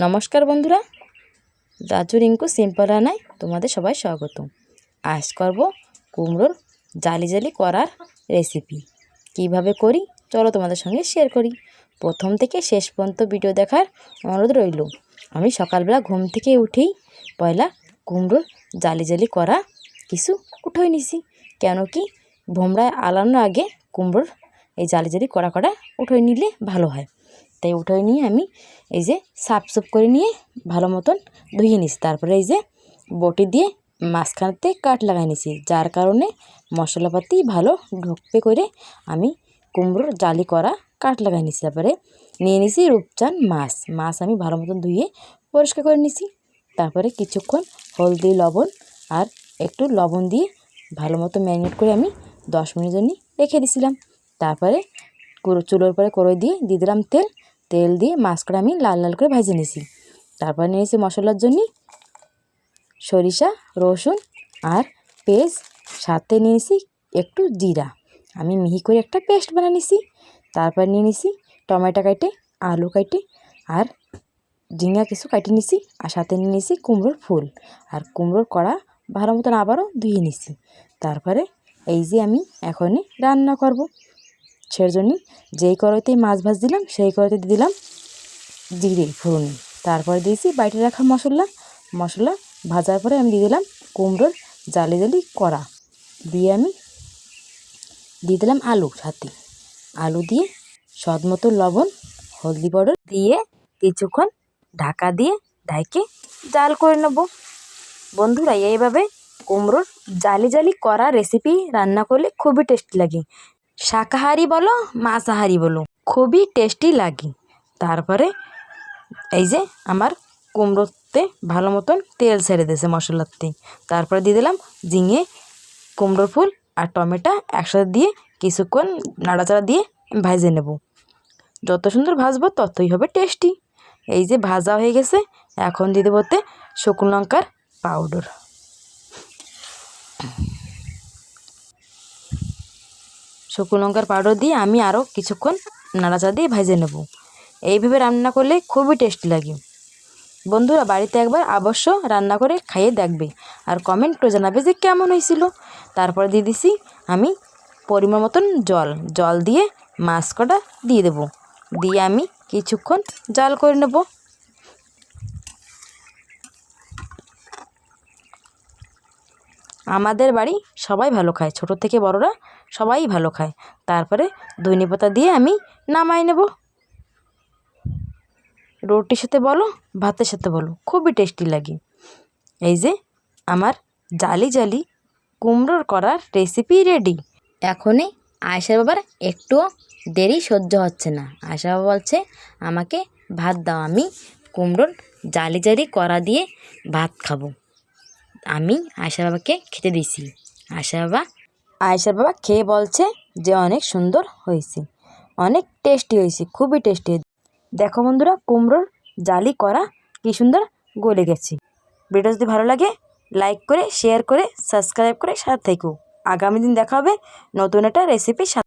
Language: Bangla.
নমস্কার বন্ধুরা, রাজু রিঙ্কু সিম্পল রান্নায় তোমাদের সবাই স্বাগত। আজ করব কুমড়োর জালি জালি করার রেসিপি। কিভাবে করি চলো তোমাদের সঙ্গে শেয়ার করি। প্রথম থেকে শেষ পর্যন্ত ভিডিও দেখার অনুরোধ রইল। আমি সকালবেলা ঘুম থেকে উঠেই পয়লা কুমড়োর জালি জালি করা কিছু উঠোই নিছি, কেন কি ভোমরায় আলানোর আগে কুমড়োর এই জালি জালি করা উঠোই নিলে ভালো হয়। তাই উঠোই নিয়ে আমি এই যে সাফ করে নিয়ে ভালো মতন ধুয়ে নিছি। তারপরে এই যে বটি দিয়ে মাঝখানতে কাট লাগাই নিছি, যার কারণে মশলাপাতি ভালো ঢুকবে করে আমি কুমড়োর জালি করা কাট লাগাই নিছি। তারপরে নিয়ে নিছি রূপচান মাছ আমি ভালো মতন ধুয়ে পরিষ্কার করে নিছি। তারপরে কিছুক্ষণ হলদি লবণ আর একটু লবণ দিয়ে ভালো মতো ম্যারিনেট করে আমি 10 মিনিট জন্য রেখে দিছিলাম। তারপরে চুলোর পরে কড়াই দিয়ে দিলাম তেল দিয়ে মাছটা আমি লাল লাল করে ভেজে নিয়েছি। তারপর নিয়েছি মশলার জন্য সরিষা, রসুন আর পেঁয়াজ, সাথে নিয়েছি একটু জিরা। আমি মিহি করে একটা পেস্ট বানিয়ে নিয়েছি। তারপর নিয়ে নিয়েছি টমেটো কেটে, আলু কেটে আর ঝিঙা কিছু কেটে নিয়েছি, আর সাথে নিয়ে নিয়েছি কুমড়োর ফুল আর কুমড়োর কড়া ভালো মতন আবারও ধুয়ে নিয়েছি। তারপরে এই যে আমি এখনই রান্না করব, সেই জন্য যেই কড়াইতে মাছ দিলাম সেই কড়াইতে দিয়ে দিলাম জিরে ফোড়ন। তারপরে দিয়েছি বাইটে রাখা মশলা ভাজার পরে আমি দিয়ে দিলাম কুমড়োর জালি জালি করা দিয়ে আমি দিয়ে দিলাম সাথে আলু দিয়ে স্বাদ মতো লবণ, হলদি পাউডার দিয়ে কিছুক্ষণ ঢাকা দিয়ে ঢাকে জাল করে নেব। বন্ধুরা, এইভাবে কুমড়োর জালি জালি করা রেসিপি রান্না করলে খুবই টেস্টি লাগে। শাকাহারি বলো মাংসাহারি বলো, খুবই টেস্টি লাগে। তারপরে এই যে আমার কুমড়োতে ভালো মতন তেল ছেড়ে দিয়েছে মশলাতে। তারপরে দিয়ে দিলাম ঝিঙে, কুমড়োর ফুল আর টমেটো একসাথে দিয়ে কিছুক্ষণ নাড়াচাড়া দিয়ে ভেজে নেব। যত সুন্দর ভাজবো ততই হবে টেস্টি। এই যে ভাজা হয়ে গেছে, এখন দিয়ে দেবো শুকনো লঙ্কার পাউডার। শুকনো লঙ্কার পাউডার দিয়ে আমি আরও কিছুক্ষণ নাড়াচাড়া দিয়ে ভেজে নেব। এইভাবে রান্না করলে খুবই টেস্টি লাগে। বন্ধুরা, বাড়িতে একবার অবশ্য রান্না করে খাইয়ে দেখবে আর কমেন্ট করে জানাবে যে কেমন হয়েছিল। তারপরে দিয়ে দিছি আমি পরিমাণ মতন জল দিয়ে মাছ কটা দিয়ে দেবো, দিয়ে আমি কিছুক্ষণ জাল করে নেব। আমাদের বাড়ি সবাই ভালো খায়, ছোট থেকে বড়রা সবাই ভালো খায়। তারপরে ধনেপাতা দিয়ে আমি নামাই নেব। রুটির সাথে বলো ভাতের সাথে বলো, খুবই টেস্টি লাগে। এই যে আমার জালি জালি কুমড়োর করার রেসিপি রেডি। এখনই আয়েশার বাবার একটুও দেরি সহ্য হচ্ছে না। আয়েশা বাবা বলছে আমাকে ভাত দাও, আমি কুমড়োর জালি জালি করা দিয়ে ভাত খাবো। আমি আয়েশা বাবাকে খেতে দিছি। আয়েশার বাবা খেয়ে বলছে যে অনেক সুন্দর হয়েছে, অনেক টেস্টি হয়েছে, খুবই টেস্টি। দেখো বন্ধুরা, কুমড়োর জালি করা কি সুন্দর গলে গেছে। ভিডিও যদি ভালো লাগে লাইক করে, শেয়ার করে, সাবস্ক্রাইব করে সাথে থেকো। আগামী দিন দেখা হবে নতুন একটা রেসিপির সাথে।